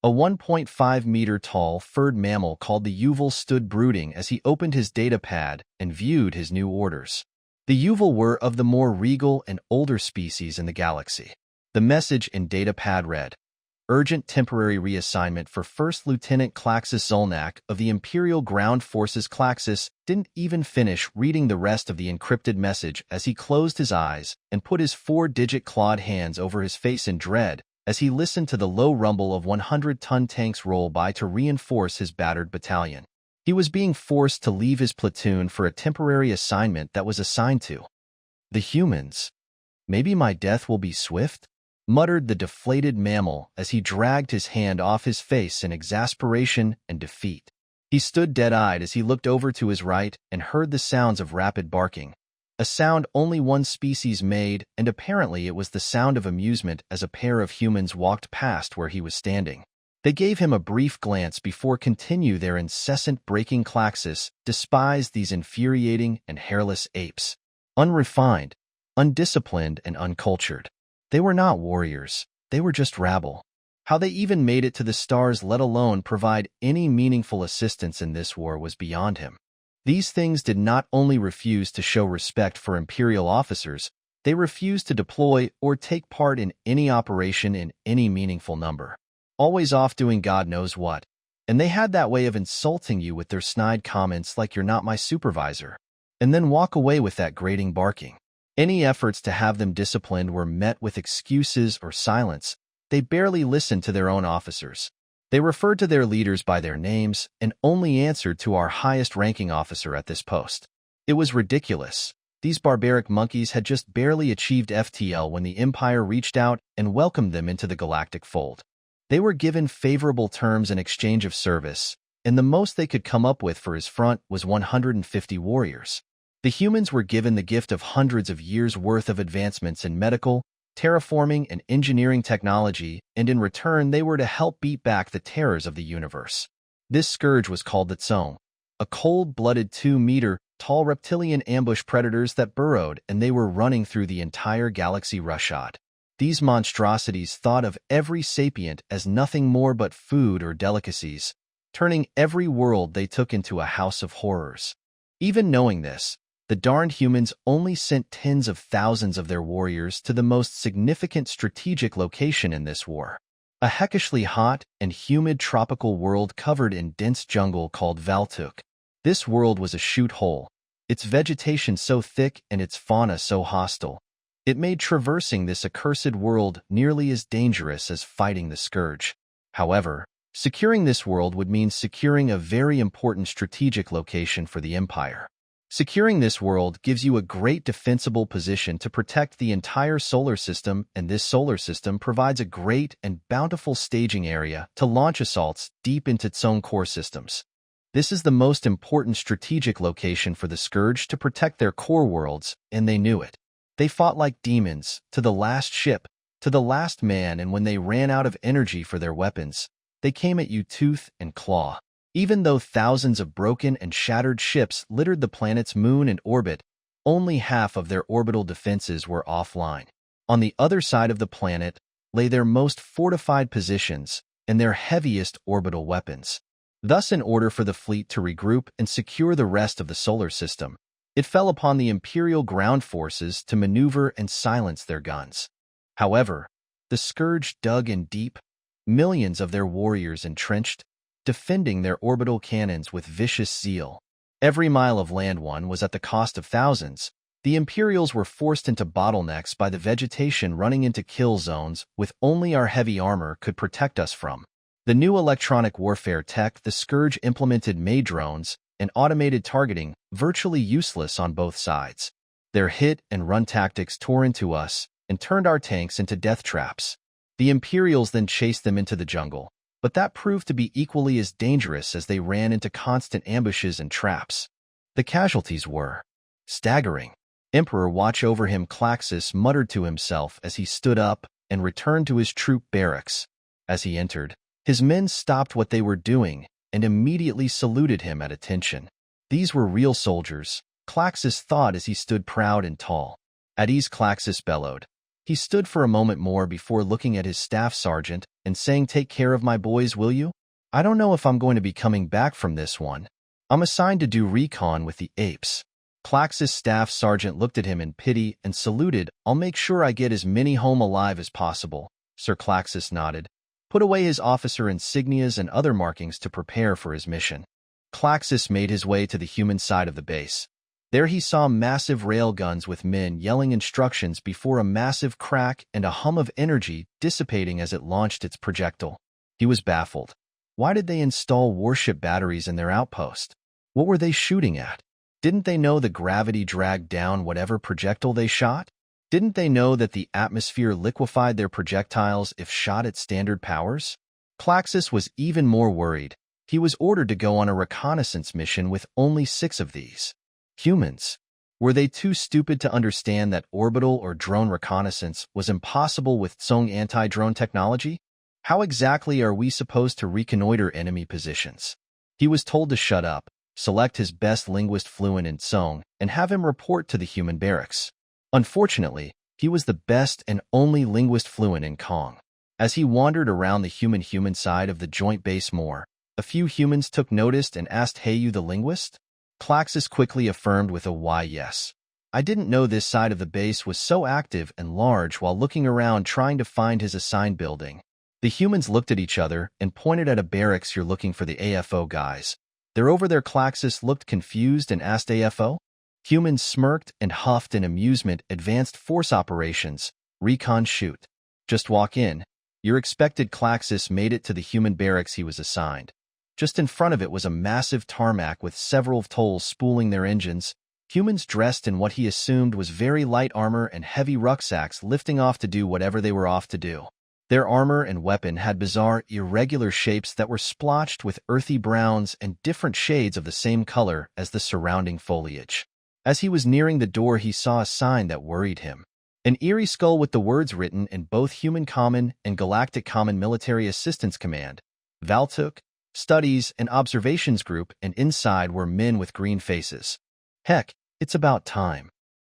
A 1.5-meter-tall furred mammal called the Yuval stood brooding as he opened his data pad and viewed his new orders. The Yuval were of the more regal and older species in the galaxy. The message in data pad read, "Urgent temporary reassignment for First Lieutenant Klaxis Zolnak of the Imperial Ground Forces." Klaxis didn't even finish reading the rest of the encrypted message as he closed his eyes and put his 4-digit clawed hands over his face in dread as he listened to the low rumble of 100-ton tanks roll by to reinforce his battered battalion. He was being forced to leave his platoon for a temporary assignment that was assigned to the humans. "Maybe my death will be swift?" muttered the deflated mammal as he dragged his hand off his face in exasperation and defeat. He stood dead-eyed as he looked over to his right and heard the sounds of rapid barking, a sound only one species made, and apparently it was the sound of amusement as a pair of humans walked past where he was standing. They gave him a brief glance before continue their incessant breaking. Klaxis despised these infuriating and hairless apes. Unrefined, undisciplined, and uncultured. They were not warriors, they were just rabble. How they even made it to the stars, let alone provide any meaningful assistance in this war, was beyond him. These things did not only refuse to show respect for Imperial officers, they refused to deploy or take part in any operation in any meaningful number. Always off doing God knows what. And they had that way of insulting you with their snide comments like "you're not my supervisor," and then walk away with that grating barking. Any efforts to have them disciplined were met with excuses or silence. They barely listened to their own officers. They referred to their leaders by their names and only answered to our highest-ranking officer at this post. It was ridiculous. These barbaric monkeys had just barely achieved FTL when the Empire reached out and welcomed them into the galactic fold. They were given favorable terms in exchange of service, and the most they could come up with for his front was 150 warriors. The humans were given the gift of hundreds of years' worth of advancements in medical, terraforming, and engineering technology, and in return they were to help beat back the terrors of the universe. This scourge was called the Tsong, a cold-blooded 2-meter-tall reptilian ambush predators that burrowed, and they were running through the entire galaxy roughshod. These monstrosities thought of every sapient as nothing more but food or delicacies, turning every world they took into a house of horrors. Even knowing this, the darned humans only sent tens of thousands of their warriors to the most significant strategic location in this war. A heckishly hot and humid tropical world covered in dense jungle called Valtuk. This world was a shoot-hole, its vegetation so thick and its fauna so hostile. It made traversing this accursed world nearly as dangerous as fighting the Scourge. However, securing this world would mean securing a very important strategic location for the Empire. Securing this world gives you a great defensible position to protect the entire solar system, and this solar system provides a great and bountiful staging area to launch assaults deep into Tsong core systems. This is the most important strategic location for the Scourge to protect their core worlds, and they knew it. They fought like demons, to the last ship, to the last man, and when they ran out of energy for their weapons, they came at you tooth and claw. Even though thousands of broken and shattered ships littered the planet's moon and orbit, only half of their orbital defenses were offline. On the other side of the planet lay their most fortified positions and their heaviest orbital weapons. Thus, in order for the fleet to regroup and secure the rest of the solar system, it fell upon the Imperial ground forces to maneuver and silence their guns. However, the Scourge dug in deep, millions of their warriors entrenched, defending their orbital cannons with vicious zeal. Every mile of land won was at the cost of thousands. The Imperials were forced into bottlenecks by the vegetation running into kill zones with only our heavy armor could protect us from. The new electronic warfare tech the Scourge implemented made drones and automated targeting virtually useless on both sides. Their hit-and-run tactics tore into us and turned our tanks into death traps. The Imperials then chased them into the jungle, but that proved to be equally as dangerous as they ran into constant ambushes and traps. The casualties were staggering. Emperor watch over him Klaxis muttered to himself as he stood up and returned to his troop barracks. As he entered, his men stopped what they were doing and immediately saluted him at attention. These were real soldiers, Klaxis thought as he stood proud and tall. At ease, Klaxis bellowed, He stood for a moment more before looking at his staff sergeant and saying, "Take care of my boys, will you? I don't know if I'm going to be coming back from this one. I'm assigned to do recon with the apes." Klax's staff sergeant looked at him in pity and saluted. "I'll make sure I get as many home alive as possible." Sir Klaxis nodded, put away his officer insignias and other markings to prepare for his mission. Klaxis made his way to the human side of the base. There he saw massive railguns with men yelling instructions before a massive crack and a hum of energy dissipating as it launched its projectile. He was baffled. Why did they install warship batteries in their outpost? What were they shooting at? Didn't they know the gravity dragged down whatever projectile they shot? Didn't they know that the atmosphere liquefied their projectiles if shot at standard powers? Klaxis was even more worried. He was ordered to go on a reconnaissance mission with only 6 of these. Humans. Were they too stupid to understand that orbital or drone reconnaissance was impossible with Tsong anti-drone technology? How exactly are we supposed to reconnoiter enemy positions? He was told to shut up, select his best linguist fluent in Tsong, and have him report to the human barracks. Unfortunately, he was the best and only linguist fluent in Kong. As he wandered around the human side of the joint base more, a few humans took notice and asked, "Hey, you the linguist?" Klaxis quickly affirmed with a "Why, yes. I didn't know this side of the base was so active and large," while looking around trying to find his assigned building. The humans looked at each other and pointed at a barracks. "You're looking for the AFO guys. They're over there." Klaxis looked confused and asked, "AFO?" Humans smirked and huffed in amusement. "Advanced Force Operations. Recon shoot. Just walk in. You're expected." Klaxis made it to the human barracks he was assigned. Just in front of it was a massive tarmac with several tolls spooling their engines, humans dressed in what he assumed was very light armor and heavy rucksacks lifting off to do whatever they were off to do. Their armor and weapon had bizarre, irregular shapes that were splotched with earthy browns and different shades of the same color as the surrounding foliage. As he was nearing the door, he saw a sign that worried him. An eerie skull with the words written in both Human Common and Galactic Common Military Assistance Command, Valtuk, Studies and Observations Group, and inside were men with green faces. "Heck, it's about time.